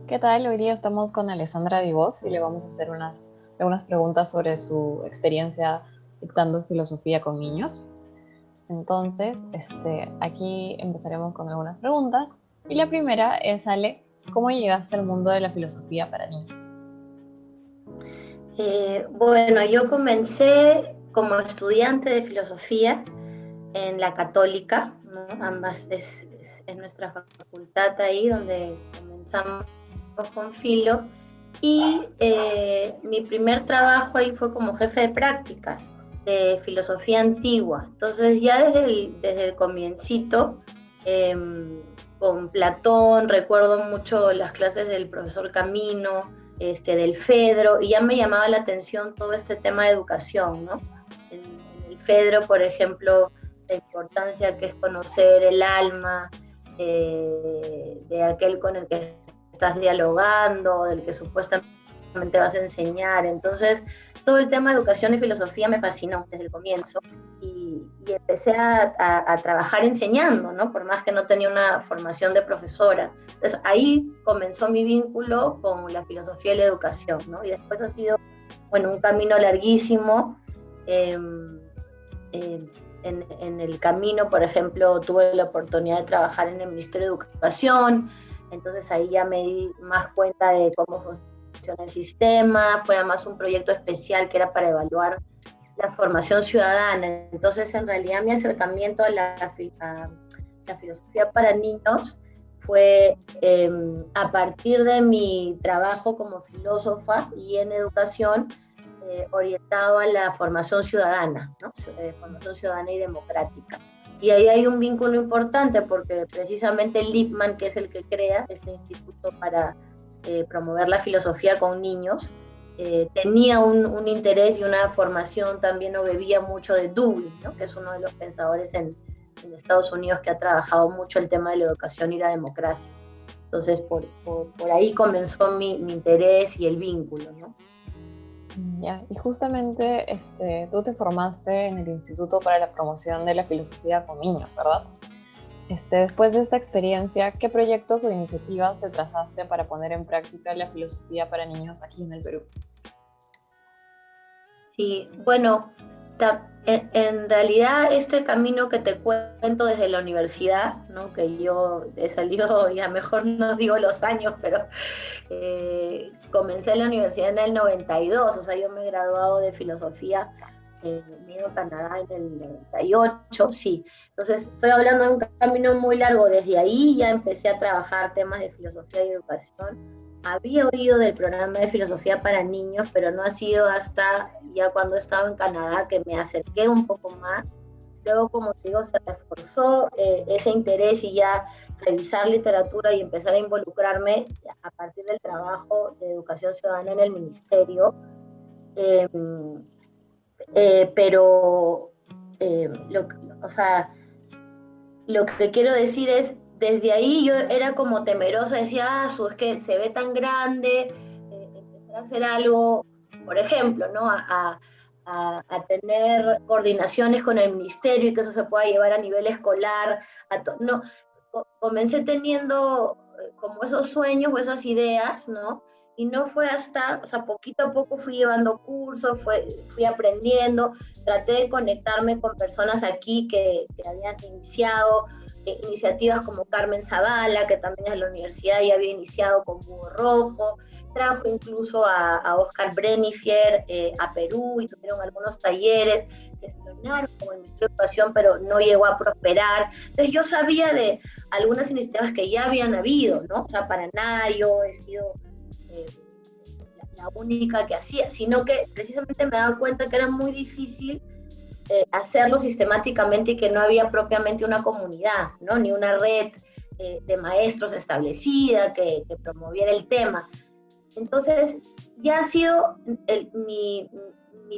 ¿Qué tal? Hoy día estamos con Alessandra Divos y le vamos a hacer algunas preguntas sobre su experiencia dictando filosofía con niños. Entonces, aquí empezaremos con algunas preguntas. Y la primera es, Ale, ¿cómo llegaste al mundo de la filosofía para niños? Bueno, yo comencé como estudiante de filosofía en la Católica, ¿no? Ambas es nuestra facultad ahí donde comenzamos con filo, y mi primer trabajo ahí fue como jefe de prácticas de filosofía antigua. Entonces ya desde el comiencito, eh, con Platón, recuerdo mucho las clases del profesor Camino, del Fedro, y ya me llamaba la atención todo este tema de educación, ¿no? En el Fedro, por ejemplo, la importancia que es conocer el alma de aquel con el que estás dialogando, del que supuestamente vas a enseñar. Entonces, todo el tema de educación y filosofía me fascinó desde el comienzo y empecé a trabajar enseñando, ¿no? Por más que no tenía una formación de profesora. Entonces, ahí comenzó mi vínculo con la filosofía y la educación, ¿no? Y después ha sido, bueno, un camino larguísimo. Eh, en el camino, por ejemplo, tuve la oportunidad de trabajar en el Ministerio de Educación, entonces ahí ya me di más cuenta de cómo funciona el sistema. Fue además un proyecto especial que era para evaluar la formación ciudadana. Entonces, en realidad, mi acercamiento a la filosofía para niños fue a partir de mi trabajo como filósofa y en educación, orientado a la formación ciudadana, ¿no? Formación ciudadana y democrática. Y ahí hay un vínculo importante porque precisamente Lippmann, que es el que crea este instituto para promover la filosofía con niños, tenía un interés y una formación también, o bebía mucho de Dewey, ¿no? Que es uno de los pensadores en Estados Unidos que ha trabajado mucho el tema de la educación y la democracia. Entonces, por ahí comenzó mi interés y el vínculo, ¿no? Ya, y justamente tú te formaste en el Instituto para la Promoción de la Filosofía con Niños, ¿verdad? Después de esta experiencia, ¿qué proyectos o iniciativas te trazaste para poner en práctica la filosofía para niños aquí en el Perú? Sí, bueno, en realidad este camino que te cuento desde la universidad, ¿no? Que yo he salido, ya mejor no digo los años, pero comencé en la universidad en el 92, o sea, yo me he graduado de filosofía, me he ido a Canadá en el 98, sí. Entonces, estoy hablando de un camino muy largo. Desde ahí ya empecé a trabajar temas de filosofía y educación. Había oído del programa de filosofía para niños, pero no ha sido hasta ya cuando he estado en Canadá que me acerqué un poco más. Luego, como te digo, se reforzó ese interés, y ya revisar literatura y empezar a involucrarme a partir del trabajo de educación ciudadana en el ministerio. Eh, pero, o sea, lo que quiero decir es, desde ahí yo era como temerosa, decía, es que se ve tan grande, empezar a hacer algo, por ejemplo, ¿no? A tener coordinaciones con el ministerio y que eso se pueda llevar a nivel escolar. No, comencé teniendo como esos sueños o esas ideas, ¿no? Y no fue hasta, o sea, poquito a poco fui llevando cursos, fui aprendiendo, traté de conectarme con personas aquí que habían iniciado iniciativas como Carmen Zavala, que también es de la universidad y había iniciado con Búho Rojo. Trajo incluso a Oscar Brenifier a Perú, y tuvieron algunos talleres que estrenaron como el Ministerio de Educación, pero no llegó a prosperar. Entonces yo sabía de algunas iniciativas que ya habían habido, ¿no? O sea, para nada yo he sido eh, la única que hacía, sino que precisamente me daba cuenta que era muy difícil hacerlo sistemáticamente y que no había propiamente una comunidad, ¿no? Ni una red de maestros establecida que promoviera el tema. Entonces, ya ha sido mi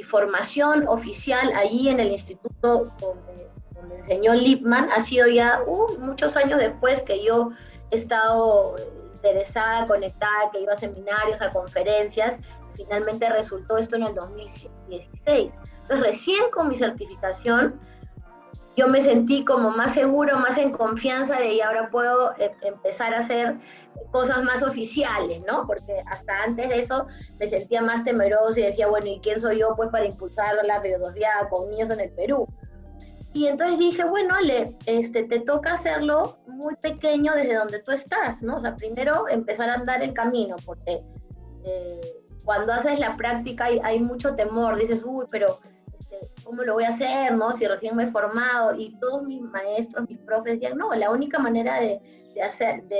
formación oficial allí en el instituto donde enseñó Lippmann, ha sido ya muchos años después que yo he estado interesada, conectada, que iba a seminarios, a conferencias. Finalmente resultó esto en el 2016. Entonces, recién con mi certificación yo me sentí como más seguro, más en confianza de y ahora puedo empezar a hacer cosas más oficiales, ¿no? Porque hasta antes de eso me sentía más temerosa y decía, bueno, ¿y quién soy yo pues para impulsar la filosofía con niños en el Perú? Y entonces dije, bueno, Ale, te toca hacerlo muy pequeño desde donde tú estás, ¿no? O sea, primero empezar a andar el camino, porque cuando haces la práctica hay mucho temor, dices, uy, pero ¿cómo lo voy a hacer, no? Si recién me he formado, y todos mis maestros, mis profes decían, no, la única manera de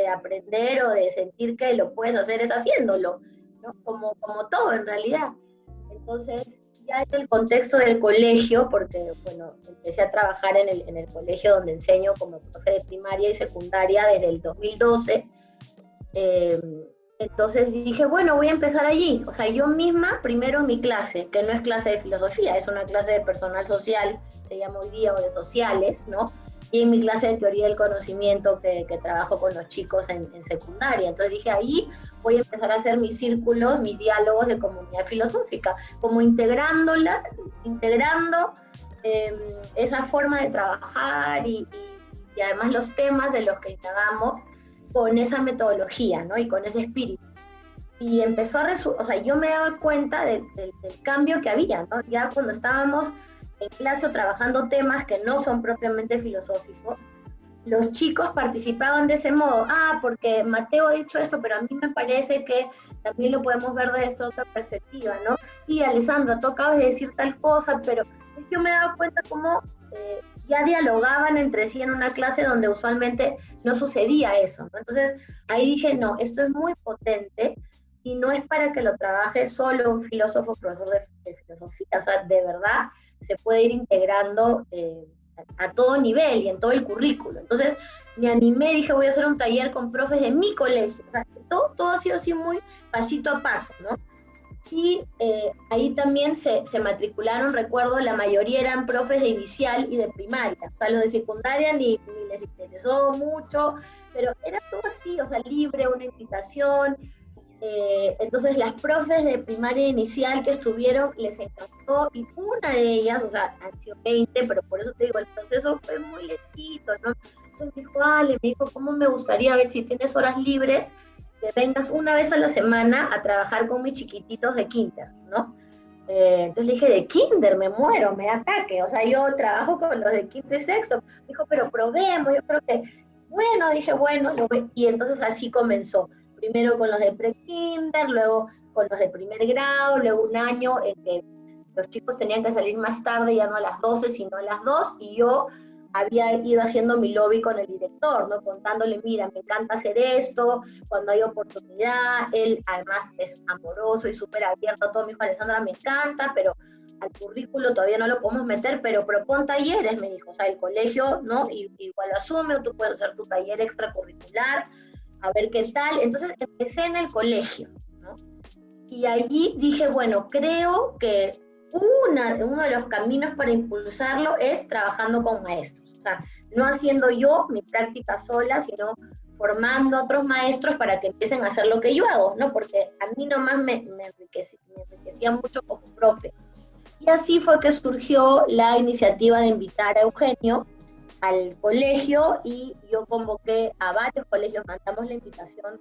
aprender o de sentir que lo puedes hacer es haciéndolo, ¿no? Como todo en realidad. Entonces, ya en el contexto del colegio, porque, bueno, empecé a trabajar en el colegio donde enseño como profe de primaria y secundaria desde el 2012, eh, entonces dije, bueno, voy a empezar allí. O sea, yo misma, primero en mi clase, que no es clase de filosofía, es una clase de personal social, se llama hoy día, o de sociales, ¿no? Y en mi clase de teoría del conocimiento que trabajo con los chicos en secundaria. Entonces dije, ahí voy a empezar a hacer mis círculos, mis diálogos de comunidad filosófica, como integrando esa forma de trabajar y además los temas de los que indagamos con esa metodología, ¿no? Y con ese espíritu. Y empezó o sea, yo me daba cuenta del cambio que había, ¿no? Ya cuando estábamos en clase o trabajando temas que no son propiamente filosóficos, los chicos participaban de ese modo, porque Mateo ha dicho esto, pero a mí me parece que también lo podemos ver desde esta otra perspectiva, ¿no? Y Alessandra, tú acabas de decir tal cosa, pero yo me daba cuenta cómo ya dialogaban entre sí en una clase donde usualmente no sucedía eso, ¿no? Entonces ahí dije, no, esto es muy potente y no es para que lo trabaje solo un filósofo, profesor de filosofía, o sea, de verdad se puede ir integrando a todo nivel y en todo el currículo. Entonces me animé, dije, voy a hacer un taller con profes de mi colegio. O sea, todo ha sido así muy pasito a paso, ¿no? Y ahí también se matricularon, recuerdo, la mayoría eran profes de inicial y de primaria. O sea, los de secundaria ni les interesó mucho, pero era todo así, o sea, libre, una invitación. Entonces las profes de primaria inicial que estuvieron les encantó y una de ellas, o sea, han sido 20, pero por eso te digo, el proceso fue muy lentito, ¿no? Entonces me dijo, Ale, me dijo, ¿cómo me gustaría ver si tienes horas libres que vengas una vez a la semana a trabajar con mis chiquititos de kinder, ¿no? Entonces le dije, de kinder, me muero, me ataque, o sea, yo trabajo con los de quinto y sexto. Me dijo, pero probemos, yo creo que, bueno, dije, bueno, y entonces así comenzó. Primero con los de pre-kinder, luego con los de primer grado, luego un año en que los chicos tenían que salir más tarde, ya no a las 12, sino a las 2, y yo había ido haciendo mi lobby con el director, ¿no? Contándole, mira, me encanta hacer esto, cuando hay oportunidad, él además es amoroso y súper abierto a todo, me dijo, Alessandra, me encanta, pero al currículo todavía no lo podemos meter, pero propon talleres, me dijo, o sea, el colegio, ¿no? Igual lo asume, o tú puedes hacer tu taller extracurricular, a ver qué tal. Entonces empecé en el colegio, ¿no? Y allí dije, bueno, creo que uno de los caminos para impulsarlo es trabajando con maestros. O sea, no haciendo yo mi práctica sola, sino formando a otros maestros para que empiecen a hacer lo que yo hago, ¿no? Porque a mí nomás me enriquecía mucho como profe. Y así fue que surgió la iniciativa de invitar a Eugenio al colegio y yo convoqué a varios colegios, mandamos la invitación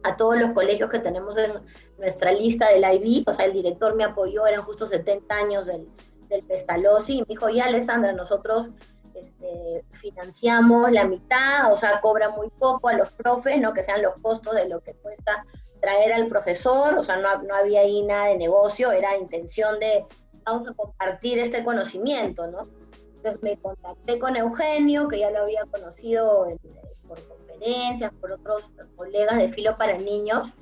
a todos los colegios que tenemos en nuestra lista del IB, o sea, el director me apoyó, eran justo 70 años del Pestalozzi, y me dijo, ya Alessandra, nosotros financiamos la mitad, o sea, cobra muy poco a los profes, ¿no? Que sean los costos de lo que cuesta traer al profesor, o sea, no había ahí nada de negocio, era intención de, vamos a compartir este conocimiento, ¿no? Entonces me contacté con Eugenio, que ya lo había conocido por conferencias, por otros colegas de Filo para Niños,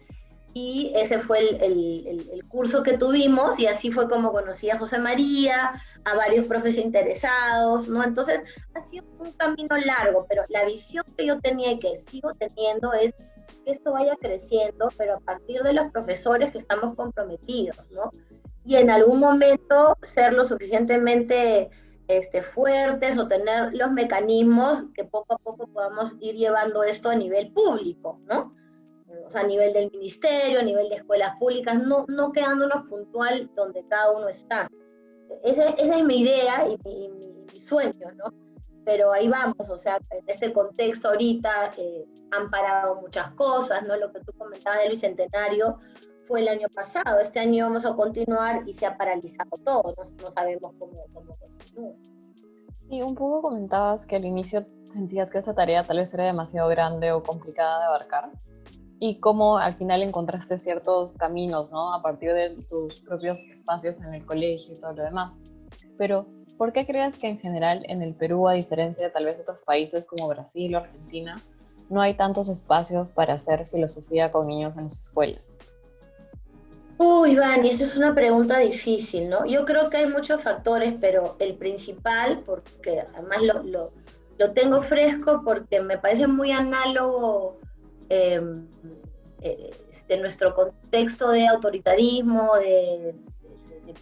y ese fue el curso que tuvimos, y así fue como conocí a José María, a varios profes interesados, ¿no? Entonces ha sido un camino largo, pero la visión que yo tenía y que sigo teniendo es que esto vaya creciendo, pero a partir de los profesores que estamos comprometidos, ¿no? Y en algún momento ser lo suficientemente fuertes o tener los mecanismos que poco a poco podamos ir llevando esto a nivel público, ¿no? O sea, a nivel del ministerio, a nivel de escuelas públicas, no quedándonos puntual donde cada uno está. Esa es mi idea y mi sueño, ¿no? pero ahí vamos, o sea, en este contexto ahorita han parado muchas cosas, ¿no? Lo que tú comentabas del Bicentenario fue el año pasado, este año vamos a continuar y se ha paralizado todo, no sabemos cómo continúa. Y un poco comentabas que al inicio sentías que esa tarea tal vez era demasiado grande o complicada de abarcar, y cómo al final encontraste ciertos caminos, ¿no? A partir de tus propios espacios en el colegio y todo lo demás. Pero, ¿por qué crees que en general en el Perú, a diferencia de tal vez otros países como Brasil o Argentina, no hay tantos espacios para hacer filosofía con niños en las escuelas? Uy, Iván, y esa es una pregunta difícil, ¿no? Yo creo que hay muchos factores, pero el principal, porque además lo tengo fresco porque me parece muy análogo eh, nuestro contexto de autoritarismo, de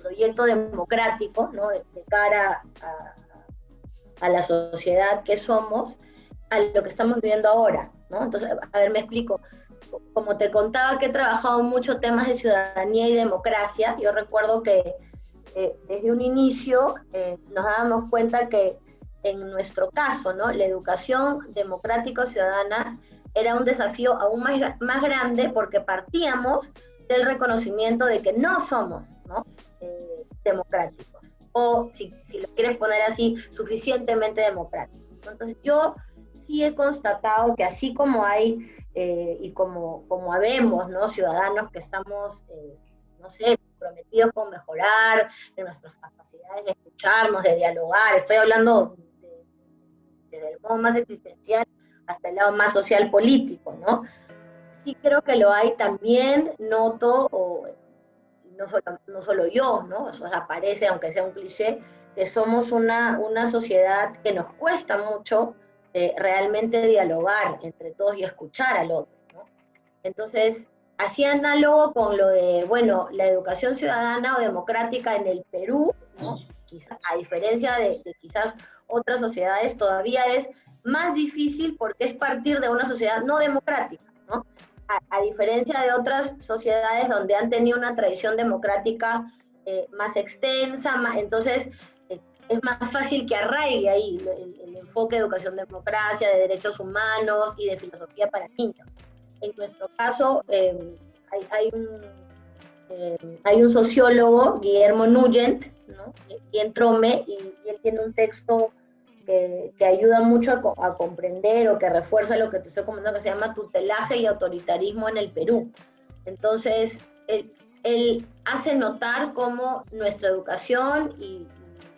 proyecto democrático, ¿no? De cara a la sociedad que somos, a lo que estamos viviendo ahora, ¿no? Entonces, a ver, me explico. Como te contaba que he trabajado mucho temas de ciudadanía y democracia, yo recuerdo que desde un inicio nos dábamos cuenta que en nuestro caso, ¿no? La educación democrático-ciudadana era un desafío aún más grande porque partíamos del reconocimiento de que no somos, ¿no? Democráticos, o si lo quieres poner así, suficientemente democráticos. Entonces yo sí he constatado que así como hay y como habemos, ¿no? Ciudadanos que estamos, no sé, comprometidos con mejorar en nuestras capacidades de escucharnos, de dialogar, estoy hablando desde el modo más existencial hasta el lado más social político, ¿no? Sí creo que lo hay también, noto, no solo yo, ¿no? O sea, parece, aunque sea un cliché, que somos una sociedad que nos cuesta mucho realmente dialogar entre todos y escuchar al otro, ¿no? Entonces, así análogo con lo de, bueno, la educación ciudadana o democrática en el Perú, ¿no? Quizás, a diferencia de quizás otras sociedades, todavía es más difícil porque es partir de una sociedad no democrática, ¿no? A diferencia de otras sociedades donde han tenido una tradición democrática más extensa, entonces es más fácil que arraigue ahí el enfoque de educación democracia, de derechos humanos y de filosofía para niños. En nuestro caso, hay un sociólogo, Guillermo Nugent, ¿no? Quien Trome, y él tiene un texto que ayuda mucho a comprender o que refuerza lo que te estoy comentando, que se llama Tutelaje y Autoritarismo en el Perú. Entonces, él hace notar cómo nuestra educación, y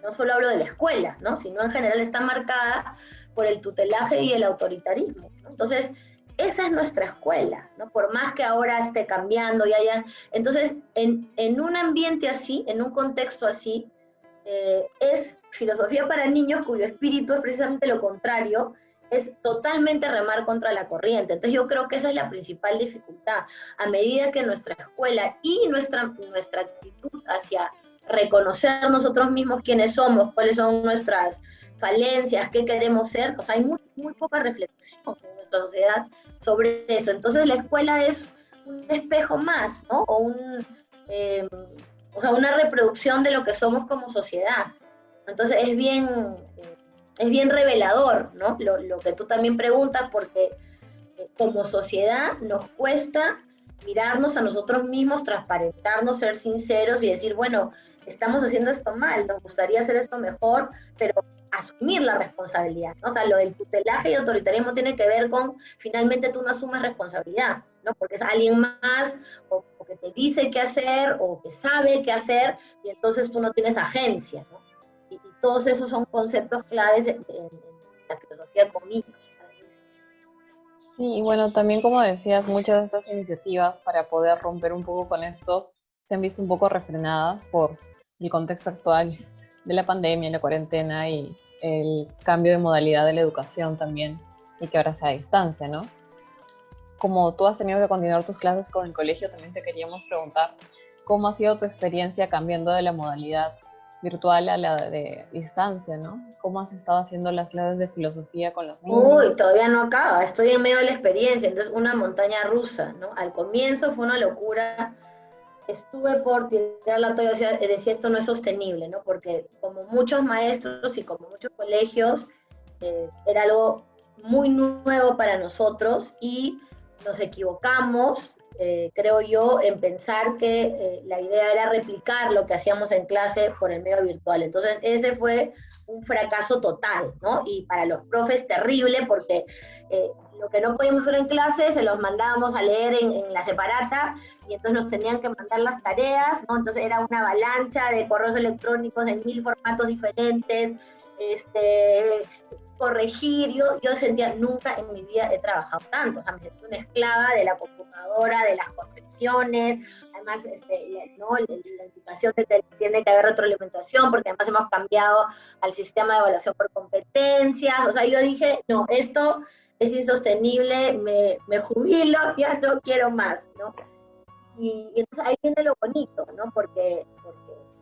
no solo hablo de la escuela, ¿no? Sino en general está marcada por el tutelaje y el autoritarismo, ¿no? Entonces, esa es nuestra escuela, ¿no? Por más que ahora esté cambiando y haya... Entonces, en un ambiente así, en un contexto así, es filosofía para niños cuyo espíritu es precisamente lo contrario, es totalmente remar contra la corriente. Entonces yo creo que esa es la principal dificultad. A medida que nuestra escuela y nuestra actitud hacia reconocer nosotros mismos quiénes somos, cuáles son nuestras falencias, qué queremos ser, o sea, hay muy poca reflexión en nuestra sociedad sobre eso. Entonces la escuela es un espejo más, ¿no? O sea, una reproducción de lo que somos como sociedad. Entonces es bien revelador, ¿no? Lo que tú también preguntas, porque como sociedad nos cuesta mirarnos a nosotros mismos, transparentarnos, ser sinceros y decir, bueno, estamos haciendo esto mal, nos gustaría hacer esto mejor, pero asumir la responsabilidad, ¿no? O sea, lo del tutelaje y autoritarismo tiene que ver con, finalmente tú no asumes responsabilidad, ¿no? Porque es alguien más, o que te dice qué hacer, o que sabe qué hacer, y entonces tú no tienes agencia, ¿no? Y todos esos son conceptos claves en la filosofía con niños. Sí, y bueno, también como decías, muchas de estas iniciativas para poder romper un poco con esto se han visto un poco refrenadas por el contexto actual de la pandemia, la cuarentena y el cambio de modalidad de la educación también, y que ahora sea a distancia, ¿no? Como tú has tenido que continuar tus clases con el colegio, también te queríamos preguntar cómo ha sido tu experiencia cambiando de la modalidad virtual a la de distancia, ¿no? ¿Cómo has estado haciendo las clases de filosofía con los niños? Uy, todavía no acaba, estoy en medio de la experiencia, entonces una montaña rusa, ¿no? Al comienzo fue una locura, estuve por tirar la toalla, decía esto no es sostenible, ¿no? Porque como muchos maestros y como muchos colegios, era algo muy nuevo para nosotros y nos equivocamos, creo yo, en pensar que la idea era replicar lo que hacíamos en clase por el medio virtual. Entonces, ese fue un fracaso total, ¿no? Y para los profes terrible, porque lo que no podíamos hacer en clase se los mandábamos a leer en la separata, y entonces nos tenían que mandar las tareas, ¿no? Entonces era una avalancha de correos electrónicos en 1000 formatos diferentes, corregir. Yo sentía, nunca en mi vida he trabajado tanto, o sea, me sentí una esclava de la computadora, de las correcciones, además, ¿no? La indicación de que tiene que haber retroalimentación, porque además hemos cambiado al sistema de evaluación por competencias. O sea, yo dije, no, esto es insostenible, me jubilo, ya no quiero más, ¿no? Y entonces ahí viene lo bonito, ¿no? Porque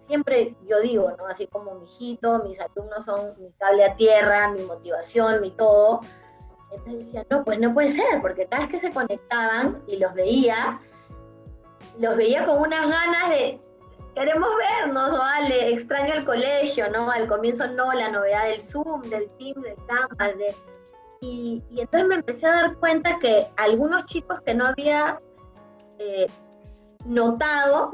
siempre yo digo, ¿no? Así como mi hijito, mis alumnos son mi cable a tierra, mi motivación, mi todo. Entonces decía, no, pues no puede ser, porque cada vez que se conectaban y los veía con unas ganas de, queremos vernos, vale, extraño el colegio, ¿no? Al comienzo no, la novedad del Zoom, del Teams, del Canvas, y entonces me empecé a dar cuenta que algunos chicos que no había notado,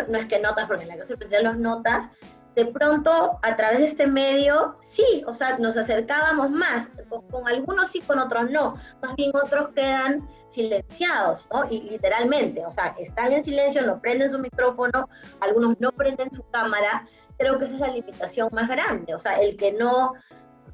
no es que notas, porque en la clase especial los notas, de pronto a través de este medio, sí, o sea, nos acercábamos más, con algunos sí, con otros no, más bien otros quedan silenciados, ¿no? Y literalmente, o sea, están en silencio, no prenden su micrófono, algunos no prenden su cámara. Creo que esa es la limitación más grande, o sea, el que no,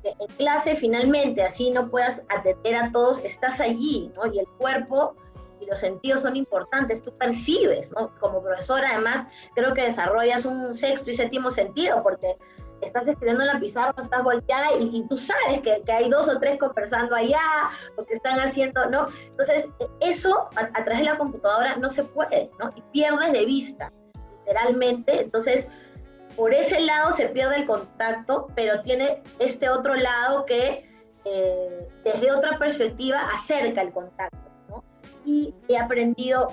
en clase finalmente, así no puedas atender a todos, estás allí, ¿no? Y el cuerpo y los sentidos son importantes, tú percibes, ¿no? Como profesora, además, creo que desarrollas un sexto y séptimo sentido, porque estás escribiendo en la pizarra, estás volteada y tú sabes que hay 2 o 3 conversando allá, o que están haciendo, ¿no? Entonces, eso a través de la computadora no se puede, ¿no? Y pierdes de vista, literalmente. Entonces, por ese lado se pierde el contacto, pero tiene este otro lado que desde otra perspectiva acerca el contacto, ¿no? Y he aprendido,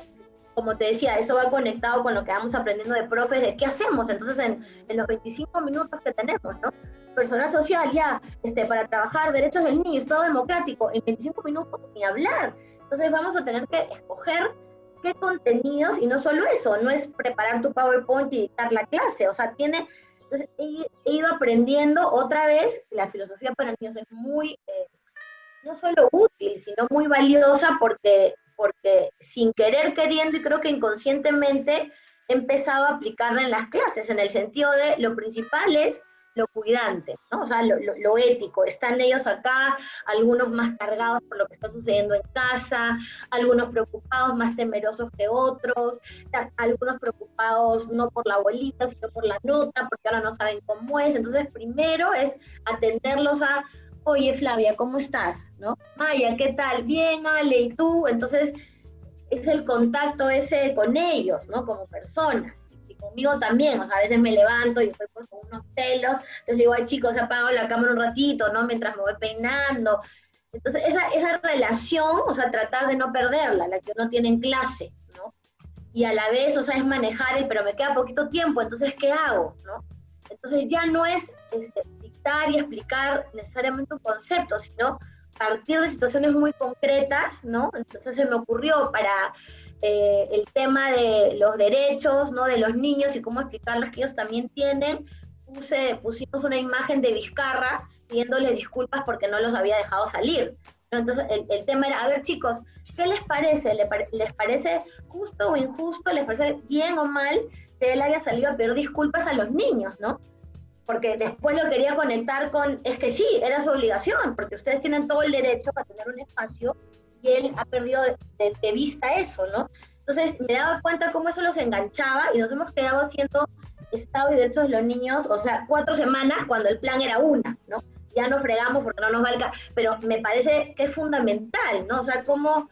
como te decía, eso va conectado con lo que vamos aprendiendo de profes, de qué hacemos. Entonces, en los 25 minutos que tenemos, ¿no? Personal social, ya, para trabajar derechos del niño, Estado democrático, en 25 minutos ni hablar. Entonces vamos a tener que escoger qué contenidos, y no solo eso, no es preparar tu PowerPoint y dictar la clase, o sea, entonces he ido aprendiendo otra vez. La filosofía para niños es muy, no solo útil, sino muy valiosa, porque sin querer queriendo, y creo que inconscientemente, he empezado a aplicarla en las clases, en el sentido de lo principal es lo cuidante, ¿no? O sea, lo ético. Están ellos acá, algunos más cargados por lo que está sucediendo en casa, algunos preocupados, más temerosos que otros, algunos preocupados no por la abuelita, sino por la nota, porque ahora no saben cómo es. Entonces, primero es atenderlos a, oye, Flavia, ¿cómo estás? ¿No? Maya, ¿qué tal? Bien, Ale, ¿y tú? Entonces, es el contacto ese con ellos, ¿no? Como personas. Y conmigo también, o sea, a veces me levanto y estoy con unos pelos, entonces digo, ay, chicos, apago la cámara un ratito, ¿no? Mientras me voy peinando. Entonces, esa relación, o sea, tratar de no perderla, la que uno tiene en clase, ¿no? Y a la vez, o sea, es manejar pero me queda poquito tiempo, entonces, ¿qué hago? ¿No? Entonces, ya no es dictar y explicar necesariamente un concepto, sino partir de situaciones muy concretas, ¿no? Entonces se me ocurrió para el tema de los derechos, ¿no? De los niños y cómo explicarles que ellos también tienen. Pusimos una imagen de Vizcarra pidiéndole disculpas porque no los había dejado salir, ¿no? Entonces el tema era, a ver, chicos, ¿qué les parece? ¿Les parece justo o injusto? ¿Les parece bien o mal que él haya salido a pedir disculpas a los niños, ¿no? Porque después lo quería conectar con, es que sí, era su obligación, porque ustedes tienen todo el derecho a tener un espacio, y él ha perdido de vista eso, ¿no? Entonces me daba cuenta cómo eso los enganchaba, y nos hemos quedado haciendo Estado y Derechos de los Niños, o sea, 4 semanas cuando el plan era una, ¿no? Ya no fregamos porque no nos valga, pero me parece que es fundamental, ¿no? O sea, cómo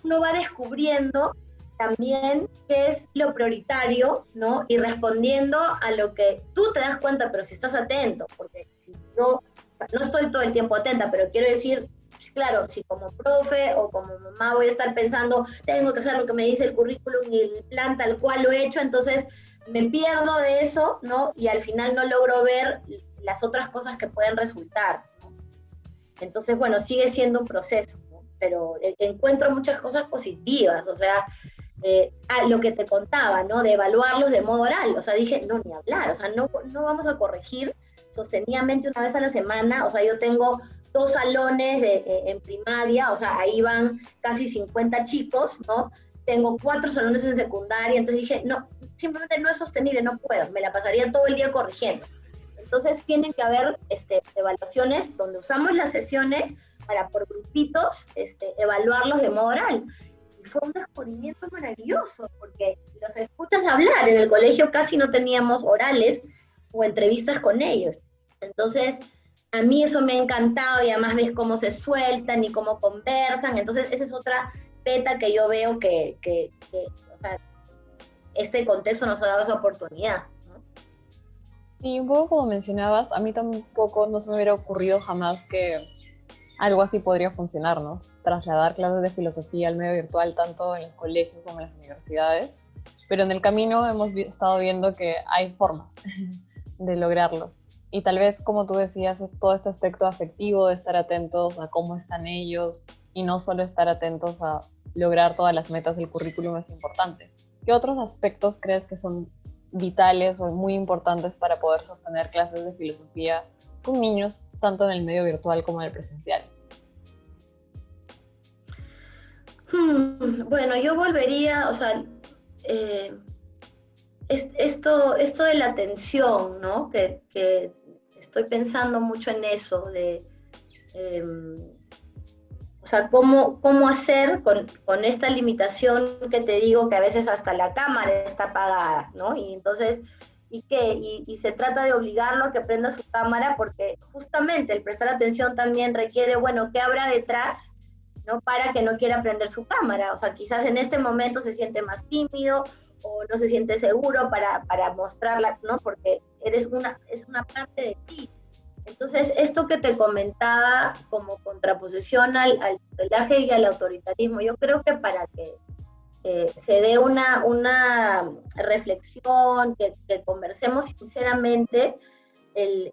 uno va descubriendo también qué es lo prioritario, ¿no? Y respondiendo a lo que tú te das cuenta, pero si estás atento, porque si yo no estoy todo el tiempo atenta, pero quiero decir, claro, si como profe o como mamá voy a estar pensando, tengo que hacer lo que me dice el currículum y el plan tal cual lo he hecho, entonces me pierdo de eso, ¿no? Y al final no logro ver las otras cosas que pueden resultar, ¿no? Entonces, bueno, sigue siendo un proceso, ¿no? Pero encuentro muchas cosas positivas, o sea, lo que te contaba, ¿no? De evaluarlos de modo oral, o sea, dije, no, ni hablar, o sea, no vamos a corregir sostenidamente una vez a la semana, o sea, yo tengo 2 salones en primaria, o sea, ahí van casi 50 chicos, ¿no? Tengo 4 salones en secundaria, entonces dije, no, simplemente no es sostenible, no puedo, me la pasaría todo el día corrigiendo. Entonces tienen que haber evaluaciones donde usamos las sesiones para por grupitos evaluarlos de modo oral. Y fue un descubrimiento maravilloso, porque los escuchas hablar, en el colegio casi no teníamos orales o entrevistas con ellos. Entonces, a mí eso me ha encantado y además ves cómo se sueltan y cómo conversan. Entonces, esa es otra beta que yo veo que o sea, este contexto nos ha dado esa oportunidad, ¿no? Sí, un poco como mencionabas, a mí tampoco no se me hubiera ocurrido jamás que algo así podría funcionarnos, trasladar clases de filosofía al medio virtual tanto en los colegios como en las universidades, pero en el camino hemos estado viendo que hay formas de lograrlo. Y tal vez, como tú decías, todo este aspecto afectivo de estar atentos a cómo están ellos y no solo estar atentos a lograr todas las metas del currículum es importante. ¿Qué otros aspectos crees que son vitales o muy importantes para poder sostener clases de filosofía con niños, tanto en el medio virtual como en el presencial? Bueno, yo volvería, o sea, esto de la atención, ¿no? Que estoy pensando mucho en eso, o sea, cómo hacer con esta limitación que te digo que a veces hasta la cámara está apagada, ¿no? Y entonces, y se trata de obligarlo a que prenda su cámara porque justamente el prestar atención también requiere, bueno, ¿qué habrá detrás? ¿No? Para que no quiera prender su cámara. O sea, quizás en este momento se siente más tímido o no se siente seguro para mostrarla, ¿no? Porque es una parte de ti. Entonces, esto que te comentaba como contraposición al tutelaje y al autoritarismo, yo creo que para que se dé una reflexión, que conversemos sinceramente, el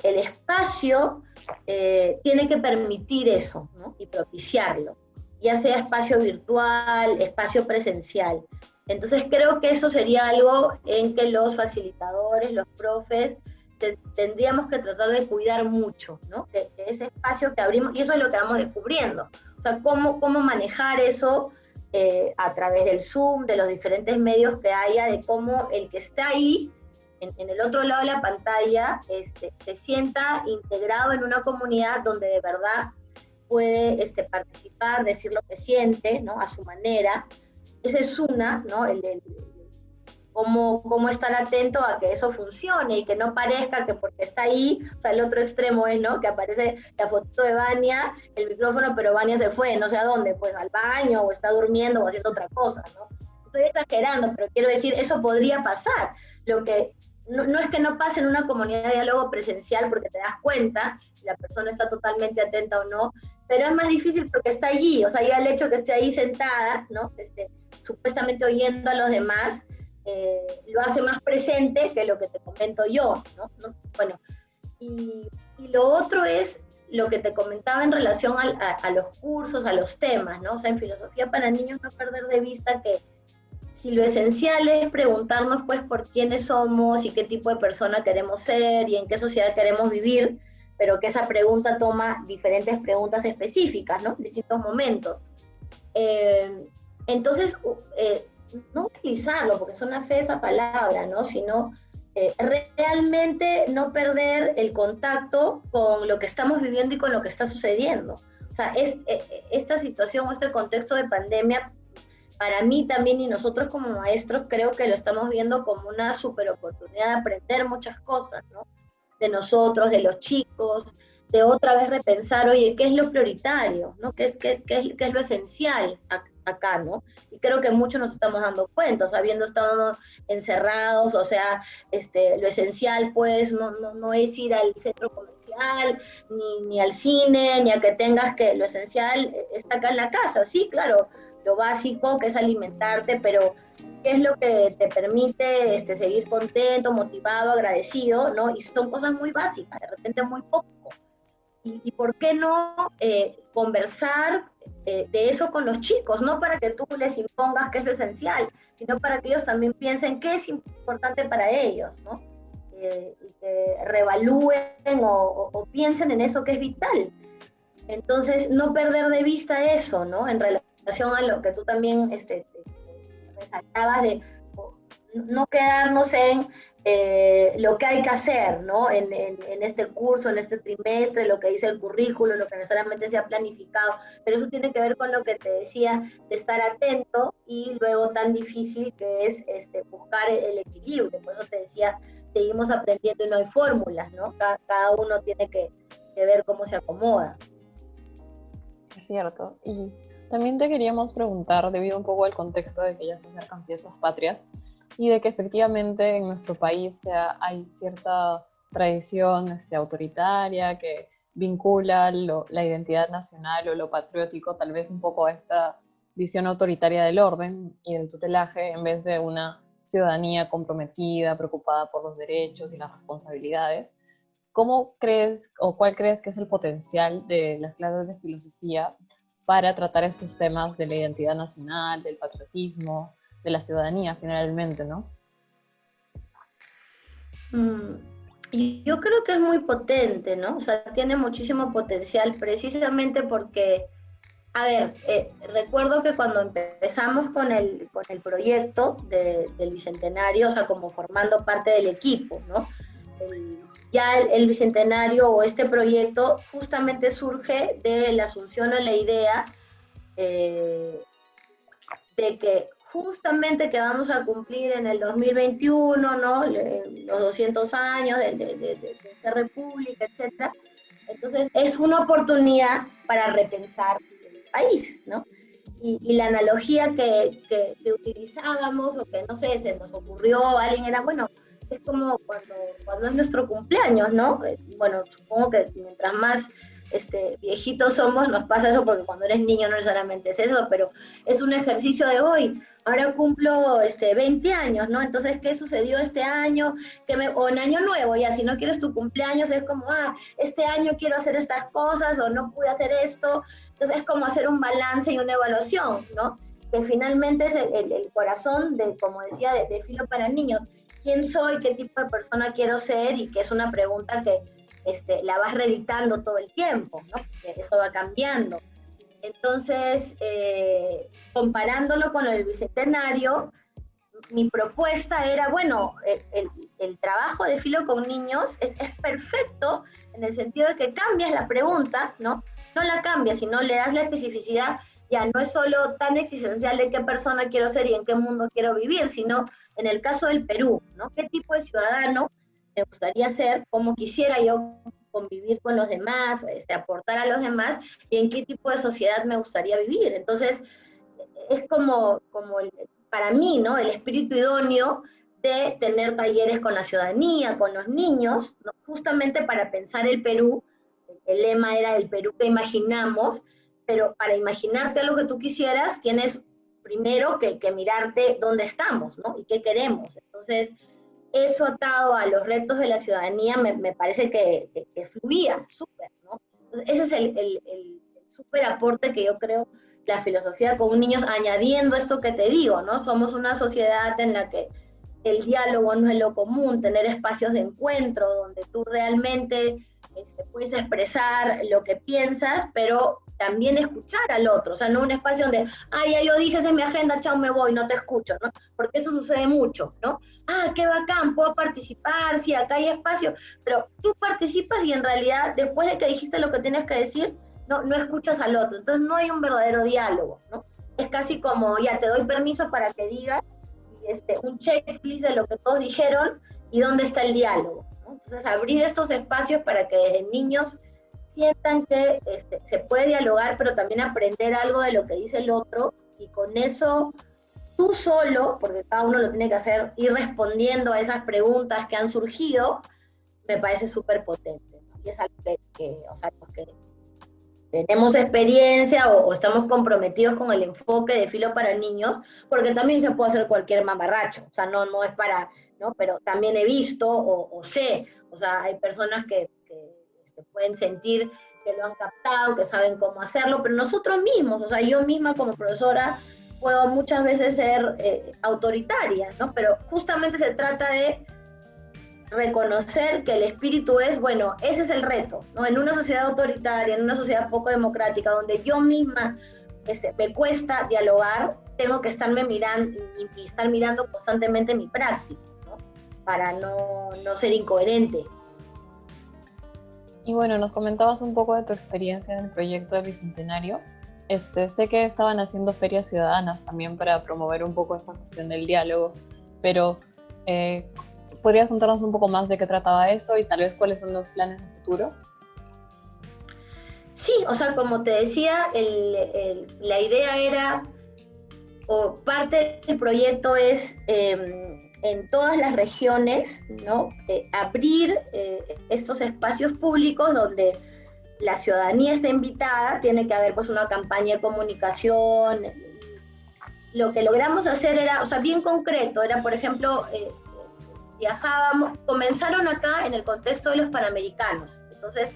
espacio tiene que permitir eso, ¿no? Y propiciarlo, ya sea espacio virtual, espacio presencial. Entonces creo que eso sería algo en que los facilitadores, los profes, tendríamos que tratar de cuidar mucho, ¿no? Que ese espacio que abrimos, y eso es lo que vamos descubriendo, o sea, cómo manejar eso a través del Zoom, de los diferentes medios que haya, de cómo el que está ahí, en el otro lado de la pantalla, se sienta integrado en una comunidad donde de verdad puede participar, decir lo que siente, ¿no? A su manera. Esa es una, ¿no? Cómo estar atento a que eso funcione y que no parezca que porque está ahí, o sea, el otro extremo es, ¿no? Que aparece la foto de Vania, el micrófono, pero Vania se fue, no sé a dónde, pues al baño, o está durmiendo, o haciendo otra cosa, ¿no? Estoy exagerando, pero quiero decir, eso podría pasar. Lo que no es que no pase en una comunidad de diálogo presencial porque te das cuenta, si la persona está totalmente atenta o no, pero es más difícil porque está allí, o sea, ya el hecho que esté ahí sentada, ¿no? Supuestamente oyendo a los demás, lo hace más presente que lo que te comento yo, ¿no? Bueno, y lo otro es lo que te comentaba en relación a los cursos, a los temas, ¿no? O sea, en filosofía para niños no perder de vista que si lo esencial es preguntarnos pues por quiénes somos y qué tipo de persona queremos ser y en qué sociedad queremos vivir, pero que esa pregunta toma diferentes preguntas específicas, ¿no? En distintos momentos. Entonces, no utilizarlo, porque suena fea esa palabra, ¿no? Sino realmente no perder el contacto con lo que estamos viviendo y con lo que está sucediendo. O sea, esta situación o este contexto de pandemia, para mí también y nosotros como maestros creo que lo estamos viendo como una súper oportunidad de aprender muchas cosas, ¿no? De nosotros, de los chicos, de otra vez repensar, oye, ¿qué es lo prioritario? ¿No? ¿Qué es lo esencial acá, ¿no? Y creo que muchos nos estamos dando cuenta, o sea, habiendo estado encerrados, o sea, lo esencial pues no es ir al centro comercial, ni al cine, ni a que tengas que, lo esencial está acá en la casa, sí, claro, lo básico que es alimentarte, pero ¿qué es lo que te permite seguir contento, motivado, agradecido, ¿no? Y son cosas muy básicas, de repente muy poco. y por qué no conversar de eso con los chicos, no para que tú les impongas qué es lo esencial, sino para que ellos también piensen qué es importante para ellos, ¿no? Y que reevalúen o piensen en eso que es vital. Entonces, no perder de vista eso, ¿no? En relación a lo que tú también resaltabas de no quedarnos en lo que hay que hacer, ¿no? En este curso, en este trimestre, lo que dice el currículo, lo que necesariamente se ha planificado, pero eso tiene que ver con lo que te decía, de estar atento y luego tan difícil que es buscar el equilibrio. Por eso te decía, seguimos aprendiendo y no hay fórmulas, ¿no? Cada uno tiene que ver cómo se acomoda. Es cierto. Y también te queríamos preguntar, debido un poco al contexto de que ya se acercan fiestas patrias, y de que efectivamente en nuestro país hay cierta tradición autoritaria que vincula la identidad nacional o lo patriótico tal vez un poco a esta visión autoritaria del orden y del tutelaje en vez de una ciudadanía comprometida, preocupada por los derechos y las responsabilidades. ¿Cómo crees o cuál crees que es el potencial de las clases de filosofía para tratar estos temas de la identidad nacional, del patriotismo, de la ciudadanía finalmente, ¿no? Y yo creo que es muy potente, ¿no? O sea, tiene muchísimo potencial precisamente porque, a ver, recuerdo que cuando empezamos con el proyecto del Bicentenario, o sea, como formando parte del equipo, ¿no? Ya el Bicentenario o este proyecto justamente surge de la asunción a la idea de que justamente que vamos a cumplir en el 2021, ¿no? Los 200 años de esta república, etcétera. Entonces, es una oportunidad para repensar el país, ¿no? Y la analogía que utilizábamos, o que no sé, se nos ocurrió a alguien, era, bueno, es como cuando es nuestro cumpleaños, ¿no? Bueno, supongo que mientras más viejitos somos, nos pasa eso, porque cuando eres niño no necesariamente es eso, pero es un ejercicio de hoy. Ahora cumplo 20 años, ¿no? Entonces, ¿qué sucedió este año? O en año nuevo, ya, si no quieres tu cumpleaños, es como, este año quiero hacer estas cosas, o no pude hacer esto. Entonces, es como hacer un balance y una evaluación, ¿no? Que finalmente es el corazón de, como decía, de Filo para Niños. ¿Quién soy? ¿Qué tipo de persona quiero ser? Y que es una pregunta que la vas reeditando todo el tiempo, ¿no? Que eso va cambiando. Entonces, comparándolo con el Bicentenario, mi propuesta era, bueno, el trabajo de Filo con Niños es perfecto en el sentido de que cambias la pregunta, ¿no? No la cambias, sino le das la especificidad. Ya no es solo tan existencial de qué persona quiero ser y en qué mundo quiero vivir, sino en el caso del Perú, ¿no? ¿Qué tipo de ciudadano me gustaría ser? ¿Cómo quisiera yo convivir con los demás, aportar a los demás? ¿Y en qué tipo de sociedad me gustaría vivir? Entonces, es como para mí, ¿no? El espíritu idóneo de tener talleres con la ciudadanía, con los niños, ¿no? Justamente para pensar el Perú. El lema era el Perú que imaginamos, pero para imaginarte lo que tú quisieras, tienes primero que mirarte dónde estamos, ¿no? Y qué queremos. Entonces, eso atado a los retos de la ciudadanía me parece que fluía súper, ¿no? Entonces, ese es el súper aporte que yo creo la filosofía con niños, añadiendo esto que te digo, ¿no? Somos una sociedad en la que el diálogo no es lo común, tener espacios de encuentro donde tú realmente puedes expresar lo que piensas, pero también escuchar al otro, o sea, no un espacio donde, ya yo dije, esa es mi agenda, chao, me voy, no te escucho, ¿no? Porque eso sucede mucho, ¿no? Qué bacán, puedo participar, sí, acá hay espacio, pero tú participas y en realidad, después de que dijiste lo que tienes que decir, no escuchas al otro, entonces no hay un verdadero diálogo, ¿no? Es casi como, ya te doy permiso para que digas un checklist de lo que todos dijeron y dónde está el diálogo, ¿no? Entonces, abrir estos espacios para que desde niños sientan que se puede dialogar, pero también aprender algo de lo que dice el otro, y con eso tú solo, porque cada uno lo tiene que hacer, ir respondiendo a esas preguntas que han surgido, me parece súper potente, ¿no? Y es algo o sea, que tenemos experiencia o estamos comprometidos con el enfoque de Filo para Niños, porque también se puede hacer cualquier mamarracho, o sea, no es para, ¿no? Pero también he visto o sé, o sea, hay personas que pueden sentir que lo han captado, que saben cómo hacerlo, pero nosotros mismos, o sea, yo misma como profesora puedo muchas veces ser autoritaria, ¿no? Pero justamente se trata de reconocer que el espíritu es, bueno, ese es el reto, ¿no? En una sociedad autoritaria, en una sociedad poco democrática, donde yo misma me cuesta dialogar, tengo que estarme mirando y estar mirando constantemente mi práctica, ¿no? Para no ser incoherente. Y bueno, nos comentabas un poco de tu experiencia en el proyecto de Bicentenario. Sé que estaban haciendo ferias ciudadanas también para promover un poco esta cuestión del diálogo, pero ¿podrías contarnos un poco más de qué trataba eso y tal vez cuáles son los planes de futuro? Sí, o sea, como te decía, la idea era, o parte del proyecto es en todas las regiones, ¿no? Abrir estos espacios públicos donde la ciudadanía está invitada, tiene que haber pues una campaña de comunicación. Lo que logramos hacer era, o sea, bien concreto, era por ejemplo, viajábamos, comenzaron acá en el contexto de los Panamericanos, entonces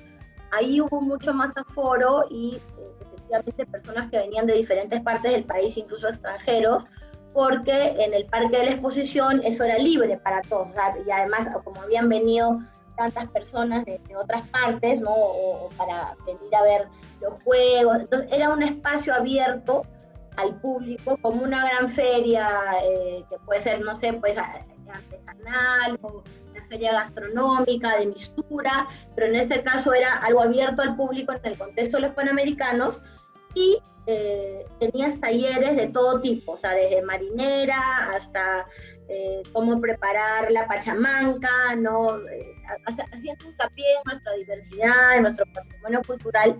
ahí hubo mucho más aforo y efectivamente personas que venían de diferentes partes del país, incluso extranjeros, porque en el Parque de la Exposición eso era libre para todos, o sea, y además como habían venido tantas personas de otras partes, ¿no? O para venir a ver los juegos, entonces era un espacio abierto al público, como una gran feria que puede ser, no sé, pues artesanal o una feria gastronómica de mistura, pero en este caso era algo abierto al público en el contexto de los Panamericanos y tenías talleres de todo tipo, o sea, desde marinera hasta cómo preparar la pachamanca, ¿no? Haciendo hincapié en nuestra diversidad, en nuestro patrimonio cultural.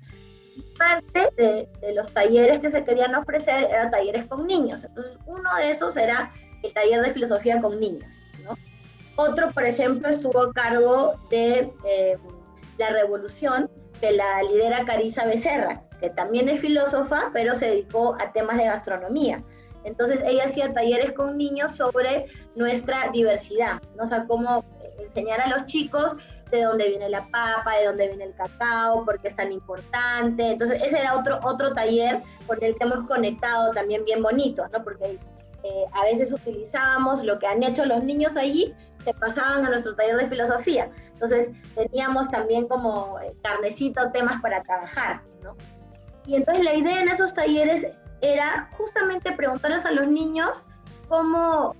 Y parte de los talleres que se querían ofrecer eran talleres con niños. Entonces, uno de esos era el taller de filosofía con niños, ¿no? Otro, por ejemplo, estuvo a cargo de la revolución, que la lidera Carissa Becerra, que también es filósofa, pero se dedicó a temas de gastronomía. Entonces ella hacía talleres con niños sobre nuestra diversidad, ¿no? O sea, cómo enseñar a los chicos de dónde viene la papa, de dónde viene el cacao, por qué es tan importante. Entonces ese era otro taller con el que hemos conectado también bien bonito, ¿no? Porque a veces utilizábamos lo que han hecho los niños allí, se pasaban a nuestro taller de filosofía. Entonces teníamos también como carnecito temas para trabajar, ¿no? Y entonces la idea en esos talleres era justamente preguntarles a los niños cómo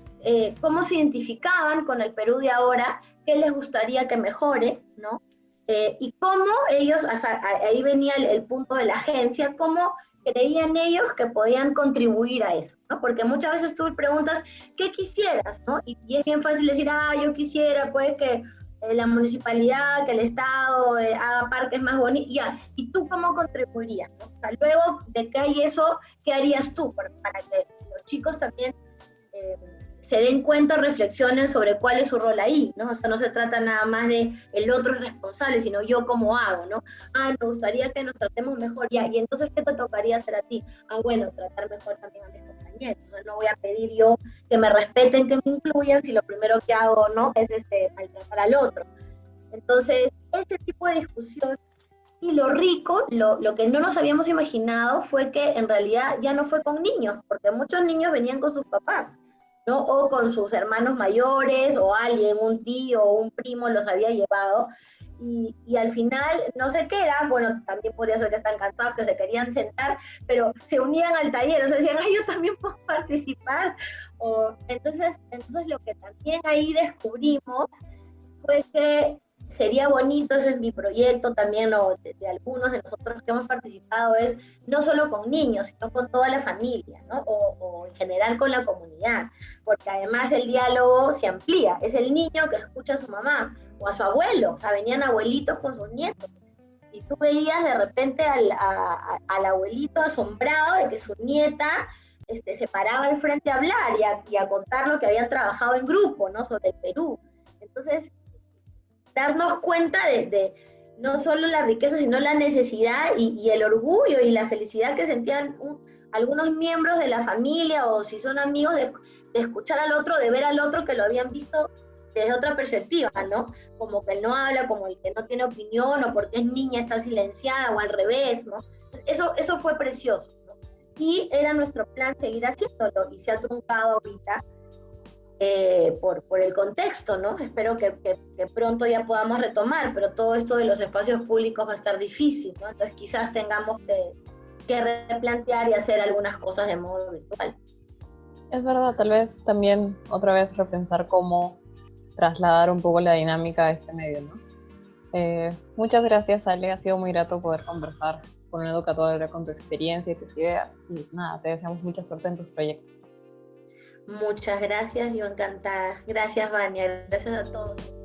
se identificaban con el Perú de ahora, qué les gustaría que mejore, ¿no? Y cómo ellos, o sea, ahí venía el punto de la agencia, cómo creían ellos que podían contribuir a eso, ¿no? Porque muchas veces tú preguntas, ¿qué quisieras, no? Y es bien fácil decir, yo quisiera, pues, que la municipalidad, que el Estado haga parques más bonitos, ya, ¿y tú cómo contribuirías, ¿no? O sea, luego de que hay eso, ¿qué harías tú para que los chicos también se den cuenta, reflexionen sobre cuál es su rol ahí, ¿no? O sea, no se trata nada más de el otro es responsable, sino yo cómo hago, ¿no? Me gustaría que nos tratemos mejor, ya, y entonces, ¿qué te tocaría hacer a ti? Bueno, tratar mejor también a mis compañeros, o sea, no voy a pedir yo que me respeten, que me incluyan, si lo primero que hago, ¿no? Es maltratar al otro. Entonces, ese tipo de discusión, y lo rico, lo que no nos habíamos imaginado fue que en realidad ya no fue con niños, porque muchos niños venían con sus papás, ¿no? O con sus hermanos mayores, o alguien, un tío o un primo los había llevado, y al final, no sé qué era, bueno, también podría ser que están cansados, que se querían sentar, pero se unían al taller, o sea, decían, yo también puedo participar, entonces lo que también ahí descubrimos fue que sería bonito, ese es mi proyecto también, o de algunos de nosotros que hemos participado, es no solo con niños, sino con toda la familia, ¿no? O en general con la comunidad, porque además el diálogo se amplía, es el niño que escucha a su mamá o a su abuelo, o sea, venían abuelitos con sus nietos, y tú veías de repente al abuelito asombrado de que su nieta se paraba al frente a hablar y a contar lo que habían trabajado en grupo, ¿no? Sobre el Perú. Entonces, darnos cuenta de no solo la riqueza, sino la necesidad y el orgullo y la felicidad que sentían algunos miembros de la familia, o si son amigos, de escuchar al otro, de ver al otro que lo habían visto desde otra perspectiva, ¿no? Como que no habla, como el que no tiene opinión, o porque es niña está silenciada, o al revés, ¿no? Eso fue precioso, ¿no? Y era nuestro plan seguir haciéndolo, y se ha truncado ahorita por el contexto, ¿no? Espero que pronto ya podamos retomar, pero todo esto de los espacios públicos va a estar difícil, ¿no? Entonces quizás tengamos que replantear y hacer algunas cosas de modo virtual. Es verdad, tal vez también otra vez repensar cómo trasladar un poco la dinámica de este medio, ¿no? Muchas gracias, Ale, ha sido muy grato poder conversar con una educadora con tu experiencia y tus ideas, y nada, te deseamos mucha suerte en tus proyectos. Muchas gracias, yo encantada. Gracias, Vania. Gracias a todos.